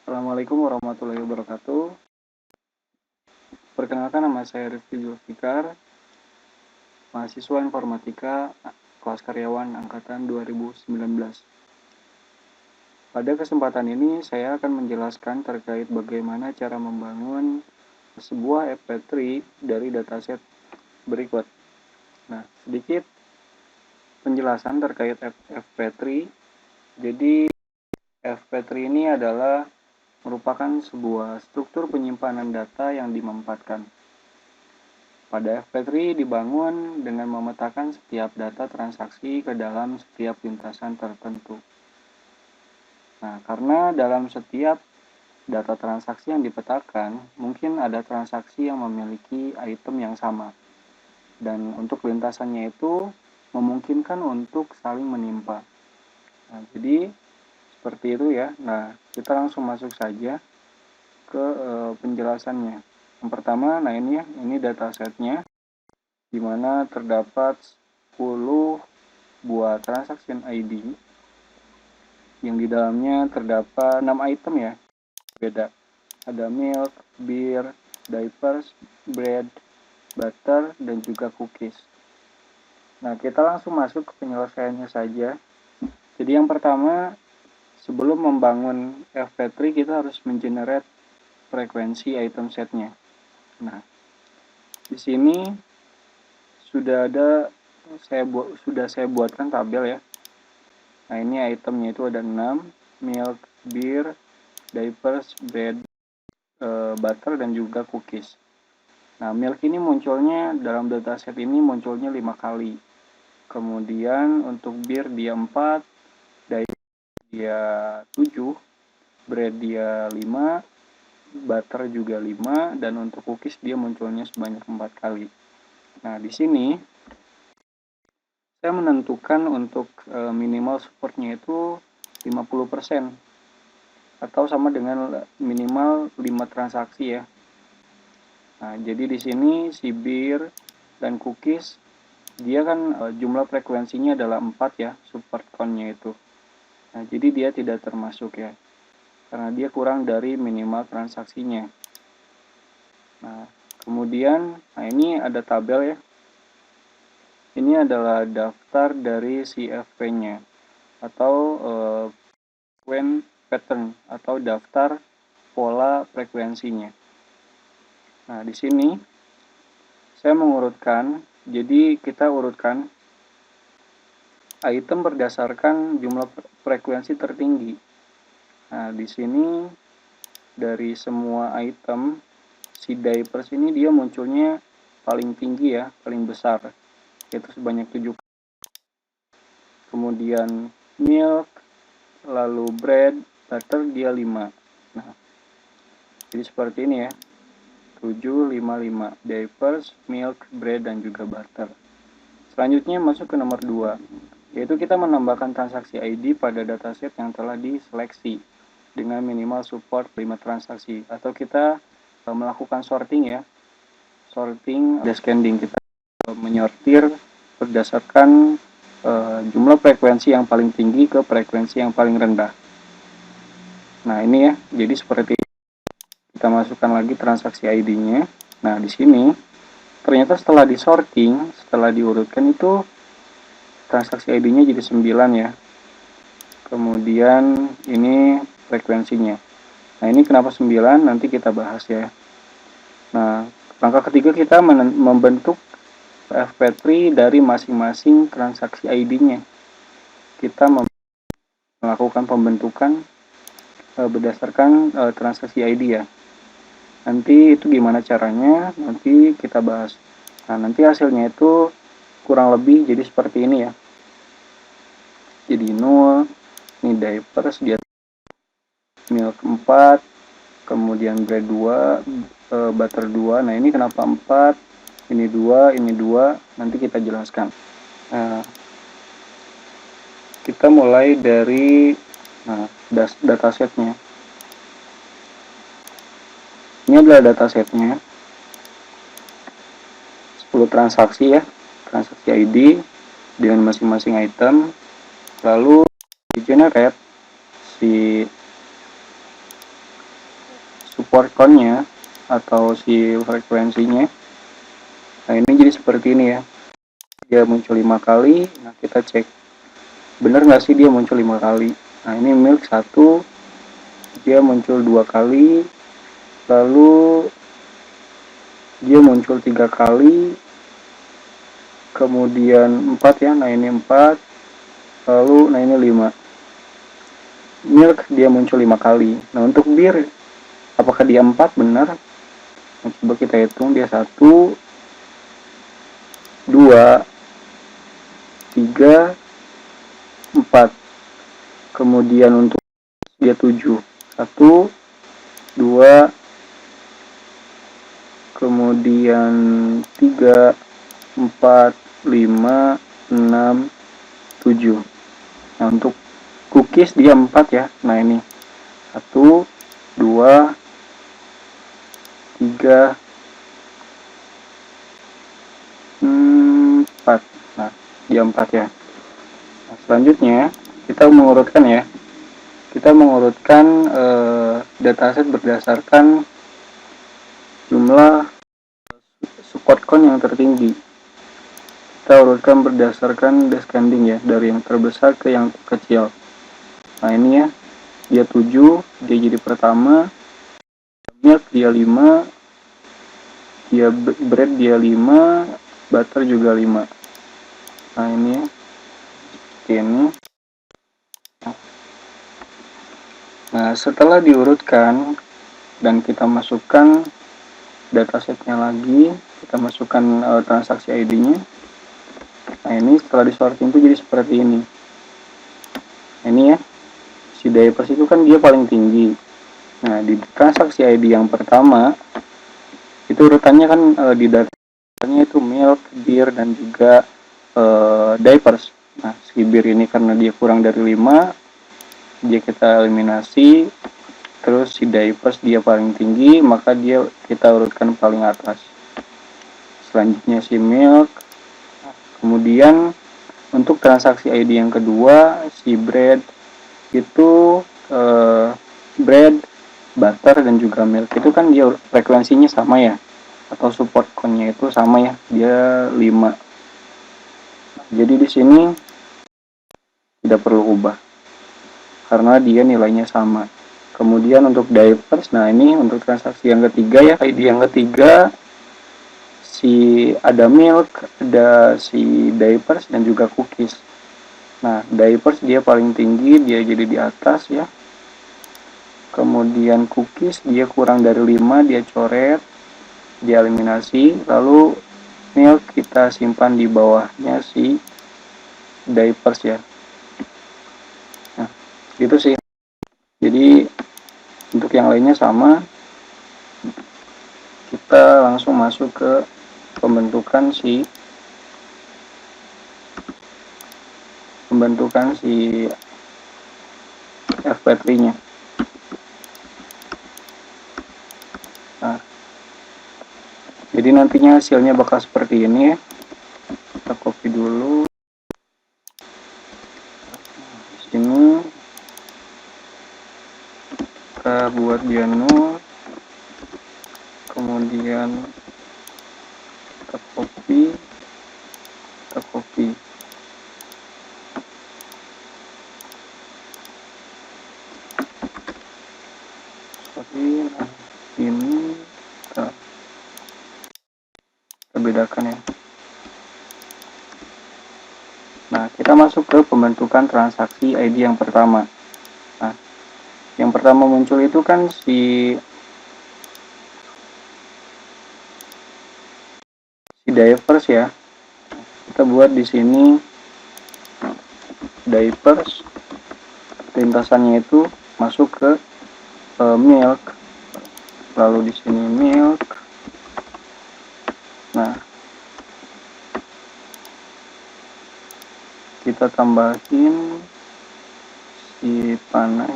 Assalamualaikum warahmatullahi wabarakatuh. Perkenalkan, nama saya Rifki Zulfikar, mahasiswa informatika kelas karyawan angkatan 2019. Pada kesempatan ini saya akan menjelaskan terkait bagaimana cara membangun sebuah FP3 dari dataset berikut. Nah, sedikit penjelasan terkait FP3. Jadi FP3 ini adalah merupakan sebuah struktur penyimpanan data yang dimanfaatkan. Pada FP3 dibangun dengan memetakan setiap data transaksi ke dalam setiap lintasan tertentu. Nah, karena dalam setiap data transaksi yang dipetakan, mungkin ada transaksi yang memiliki item yang sama. Dan untuk lintasannya itu memungkinkan untuk saling menimpa. Nah, jadi seperti itu ya. Nah, kita langsung masuk saja ke penjelasannya. Yang pertama, nah ini ya, ini datasetnya, di mana terdapat 10 buah transaction ID yang di dalamnya terdapat 6 item ya, beda. Ada milk, beer, diapers, bread, butter, dan juga cookies. Nah, kita langsung masuk ke penyelesaiannya saja. Jadi yang pertama, sebelum membangun FP3 kita harus mengenerate frekuensi item setnya. Nah, di sini sudah saya buatkan tabel ya. Nah, ini itemnya itu ada 6, milk, beer, diapers, bread, butter, dan juga cookies. Nah, milk ini munculnya dalam dataset ini munculnya 5 kali. Kemudian untuk beer dia 4, diapers dia 7, bread dia 5, butter juga 5, dan untuk cookies dia munculnya sebanyak 4 kali. Nah, di sini saya menentukan untuk minimal supportnya itu 50% atau sama dengan minimal 5 transaksi ya. Nah, jadi di sini si beer dan cookies dia kan jumlah frekuensinya adalah 4 ya, support count-nya itu. Nah, jadi dia tidak termasuk ya, karena dia kurang dari minimal transaksinya. Nah, kemudian, nah ini ada tabel ya. Ini adalah daftar dari CFP-nya atau frequent pattern atau daftar pola frekuensinya. Nah, di sini saya mengurutkan, jadi kita urutkan item berdasarkan jumlah frekuensi tertinggi. Nah, di sini dari semua item si diapers ini dia munculnya paling tinggi ya, paling besar, yaitu sebanyak 7. Kemudian milk, lalu bread, butter dia 5. Nah, jadi seperti ini ya. 7, 5, 5. Diapers, milk, bread, dan juga butter. Selanjutnya masuk ke nomor 2, yaitu kita menambahkan transaksi ID pada dataset yang telah diseleksi dengan minimal support 5 transaksi. Atau kita melakukan sorting ya. Sorting, descending, kita menyortir berdasarkan jumlah frekuensi yang paling tinggi ke frekuensi yang paling rendah. Nah, ini ya, jadi seperti kita masukkan lagi transaksi ID-nya. Nah, di sini ternyata setelah disorting, setelah diurutkan itu transaksi ID-nya jadi 9 ya. Kemudian ini frekuensinya. Nah, ini kenapa 9? Nanti kita bahas ya. Nah, langkah ketiga kita membentuk FP3 dari masing-masing transaksi ID-nya. Kita melakukan pembentukan berdasarkan transaksi ID ya. Nanti itu gimana caranya, nanti kita bahas. Nah, nanti hasilnya itu kurang lebih jadi seperti ini ya. Jadi 0, ini diapers, dia milk 4, kemudian bread 2, butter 2. Nah, ini kenapa 4, ini 2, ini 2, nanti kita jelaskan. Nah, kita mulai dari datasetnya. Ini adalah datasetnya, 10 transaksi ya, transaksi ID dengan masing-masing item. Lalu di generate si support count-nya atau si frekuensinya. Nah, ini jadi seperti ini ya. Dia muncul 5 kali. Nah, kita cek bener nggak sih dia muncul 5 kali. Nah, ini milk 1 dia muncul 2 kali, lalu dia muncul 3 kali, kemudian 4 ya. Nah, ini 4, lalu nah ini 5. Milk dia muncul 5 kali. Nah, untuk bir apakah dia 4? Benar. Nah, coba kita hitung, dia 1 2 3 4. Kemudian untuk dia 7. 1 2, kemudian 3 4 5 6 7. Nah, untuk cookies dia 4 ya. Nah, ini 1 2 3 4. Nah, dia 4 ya. Nah, selanjutnya kita mengurutkan ya. Kita mengurutkan dataset berdasarkan jumlah support count yang tertinggi. Kita urutkan berdasarkan descending ya, dari yang terbesar ke yang kecil. Nah, ini ya, dia 7, dia jadi pertama. Milk dia 5, dia bread dia 5, butter juga 5. Nah, ini ya, seperti ini. Nah, setelah diurutkan dan kita masukkan datasetnya lagi, kita masukkan transaksi ID-nya. Nah, ini setelah disorting itu jadi seperti ini. Nah, ini ya, si diapers itu kan dia paling tinggi. Nah, di transaksi ID yang pertama itu urutannya kan di datanya itu milk, beer, dan juga diapers. Nah, si beer ini karena dia kurang dari 5, dia kita eliminasi. Terus si diapers dia paling tinggi, maka dia kita urutkan paling atas. Selanjutnya si milk. Kemudian untuk transaksi ID yang kedua, si bread itu bread, butter, dan juga milk itu kan dia frekuensinya sama ya, atau support count-nya itu sama ya, dia 5. Jadi di sini tidak perlu ubah karena dia nilainya sama. Kemudian untuk diapers, nah ini untuk transaksi yang ketiga ya, ID yang ketiga, si ada milk, ada si diapers, dan juga cookies. Nah, diapers dia paling tinggi, dia jadi di atas ya. Kemudian cookies dia kurang dari 5, dia coret, dia eliminasi. Lalu milk kita simpan di bawahnya si diapers ya. Nah, gitu sih. Jadi untuk yang lainnya sama. Kita langsung masuk ke pembentukan si FP3-nya. Nah, jadi nantinya hasilnya bakal seperti ini ya. Kita copy dulu. Di sini kita buat dia 0. Kemudian kita copy. Nah, ini kita bedakan ya. Nah, kita masuk ke pembentukan transaksi ID yang pertama. Nah, yang pertama muncul itu kan si diapers ya. Kita buat di sini diapers, lintasannya itu masuk ke milk, lalu di sini milk. Nah, kita tambahin si panah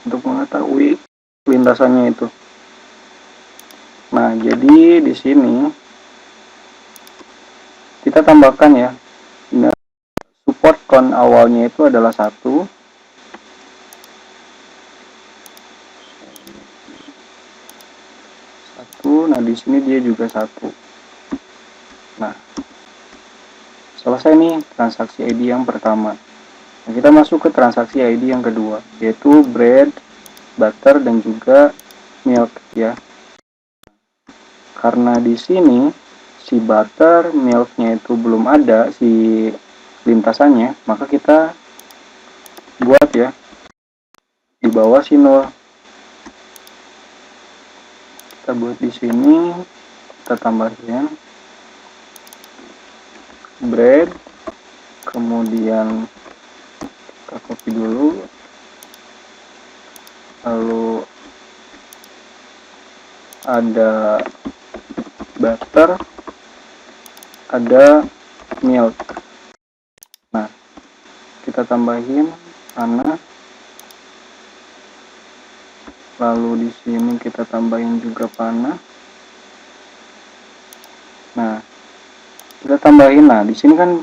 untuk mengetahui lintasannya itu. Nah, jadi di sini kita tambahkan ya, support count awalnya itu adalah 1. nah di sini dia juga 1. Nah, selesai nih transaksi ID yang pertama. Nah, kita masuk ke transaksi ID yang kedua, yaitu bread, butter, dan juga milk ya. Karena di sini si butter, milknya itu belum ada si lintasannya, maka kita buat ya di bawah si 0. Kita buat di sini, kita tambahin bread, kemudian kita copy dulu, lalu ada butter, ada milk. Nah, kita tambahin panah, lalu di sini kita tambahin juga panah. Nah, kita tambahin. Nah, di sini kan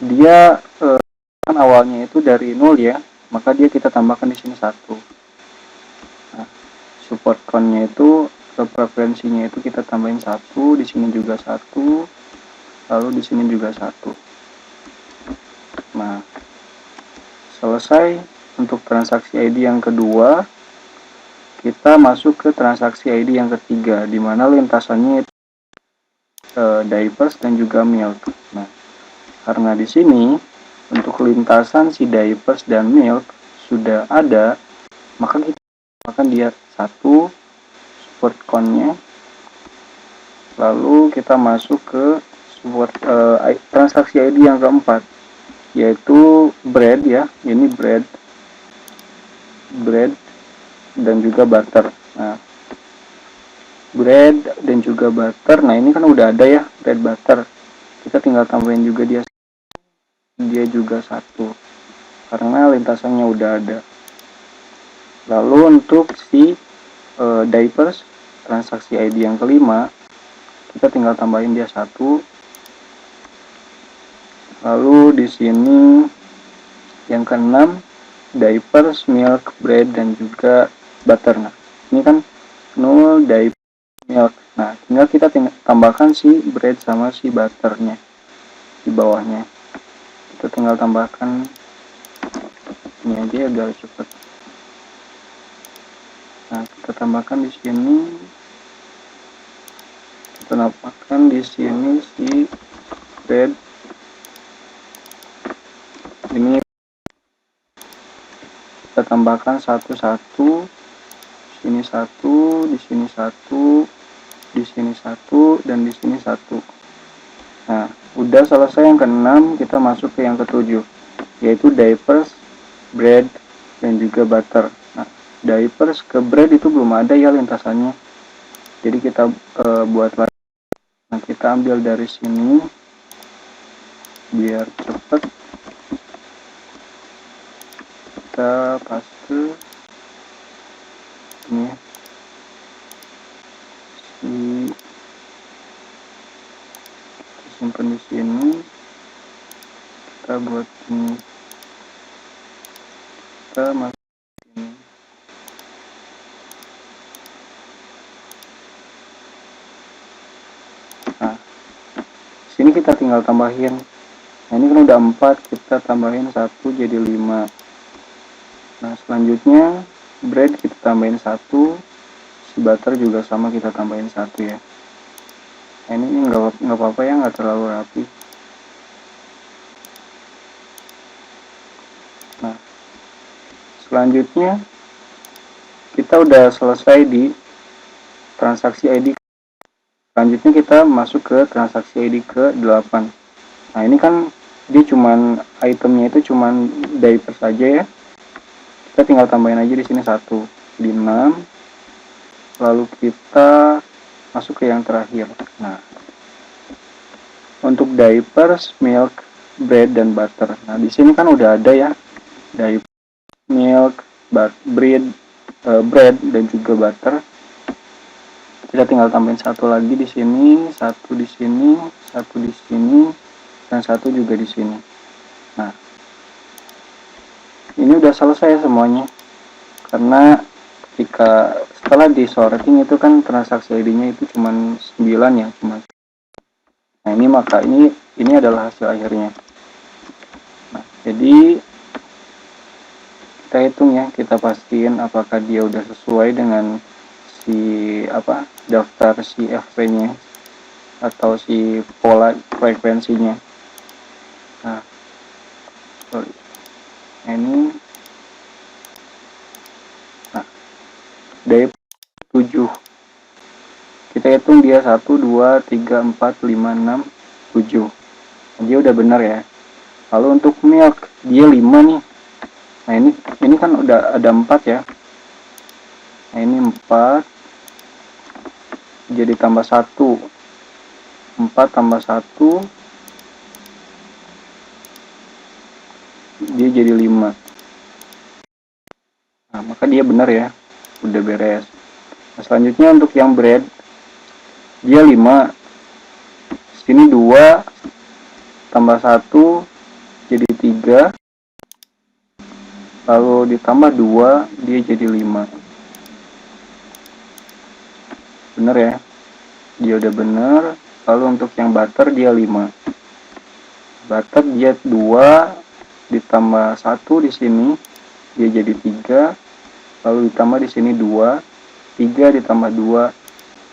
dia kan awalnya itu dari 0 ya, maka dia kita tambahkan di sini 1. Nah, support count-nya itu preferensinya itu kita tambahin 1, di sini juga 1, lalu di sini juga 1. Nah, selesai untuk transaksi ID yang kedua. Kita masuk ke transaksi ID yang ketiga, di mana lintasannya itu diapers dan juga milk. Nah, karena di sini untuk lintasan si diapers dan milk sudah ada, maka kita akan dia 1 support count-nya. Lalu kita masuk ke support transaksi ID yang keempat, yaitu bread ya. Ini bread dan juga butter. Nah, bread dan juga butter. Nah, ini kan udah ada ya bread butter. Kita tinggal tambahin juga dia juga 1 karena lintasannya udah ada. Lalu untuk si diapers transaksi ID yang kelima, kita tinggal tambahin dia 1. Lalu di sini yang keenam, diapers, milk, bread, dan juga butter. Nah, ini kan 0 diapers, milk. Nah, tinggal kita tambahkan si bread sama si butternya di bawahnya. Kita tinggal tambahkan ini aja biar cepet. Nah, kita tambahkan di sini. Kita tambahkan di sini si bread. Ini kita tambahkan satu-satu. Sini 1, di sini 1, di sini 1, dan di sini 1. Nah, udah selesai yang keenam, kita masuk ke yang ketujuh, yaitu diapers, bread, dan juga butter. Nah, diapers ke bread itu belum ada ya lintasannya, jadi kita buat lagi. Nah, kita ambil dari sini biar cepet, kita paste ini simpan di sini. Kita buat ini, kita masuk ini. Nah, sini kita tinggal tambahin. Nah, ini kan udah 4, kita tambahin 1 jadi 5. Nah, selanjutnya bread kita tambahin 1, si butter juga sama kita tambahin 1 ya. Nah, ini nggak apa-apa ya, nggak terlalu rapi. Nah, selanjutnya kita udah selesai di transaksi ID. Selanjutnya kita masuk ke transaksi ID ke 8. Nah, ini kan dia cuman itemnya itu cuman diaper saja ya. Kita tinggal tambahin aja di sini 1 di 6. Lalu kita masuk ke yang terakhir. Nah, untuk diapers, milk, bread, dan butter. Nah, di sini kan udah ada ya diaper, milk, bread, dan juga butter. Kita tinggal tambahin 1 lagi di sini, 1 di sini, 1 di sini, dan 1 juga di sini. Nah, ini udah selesai semuanya, karena Jika setelah di sorting itu kan transaksi ID-nya itu cuma 9 ya, cuma. Nah, ini adalah hasil akhirnya. Nah, jadi kita hitung ya, kita pastiin apakah dia udah sesuai dengan daftar si FP-nya atau si pola frekuensinya. Nah, sorry. Ini dari 7 kita hitung dia 1, 2, 3, 4, 5, 6, 7. Dia udah benar ya. Lalu untuk milk dia 5 nih. Nah, ini kan udah ada 4 ya. Nah, ini 4 jadi tambah 1. 4 tambah 1 dia jadi 5. Nah, maka dia benar ya. Udah beres. Nah, selanjutnya untuk yang bread dia 5. Sini 2 tambah 1 jadi 3. Lalu ditambah 2 dia jadi 5. Bener ya, dia udah bener. Lalu untuk yang butter dia 5. Butter dia 2 ditambah 1 di sini dia jadi 3. Lalu ditambah di sini 2. 3 ditambah 2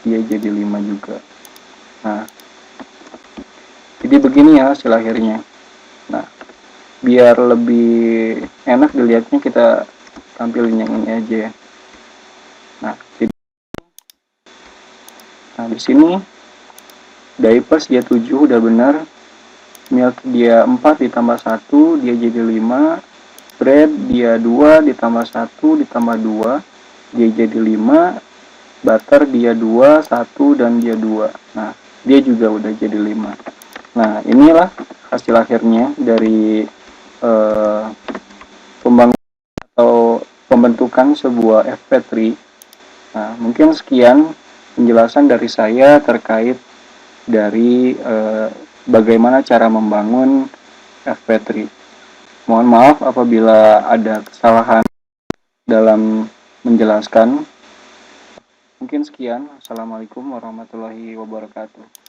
dia jadi 5 juga. Nah, jadi begini ya hasil akhirnya. Nah, biar lebih enak dilihatnya kita tampilin yang ini aja ya. Nah, di sini diapers dia 7 udah benar. Milk dia 4 ditambah 1 dia jadi 5. Bread dia 2 ditambah 1 ditambah 2 dia jadi 5. Butter dia 2, 1 dan dia 2. Nah, dia juga udah jadi 5. Nah, inilah hasil akhirnya dari pembentukan sebuah FP3. Nah, mungkin sekian penjelasan dari saya terkait dari bagaimana cara membangun FP3. Mohon maaf apabila ada kesalahan dalam menjelaskan. Mungkin sekian. Assalamualaikum warahmatullahi wabarakatuh.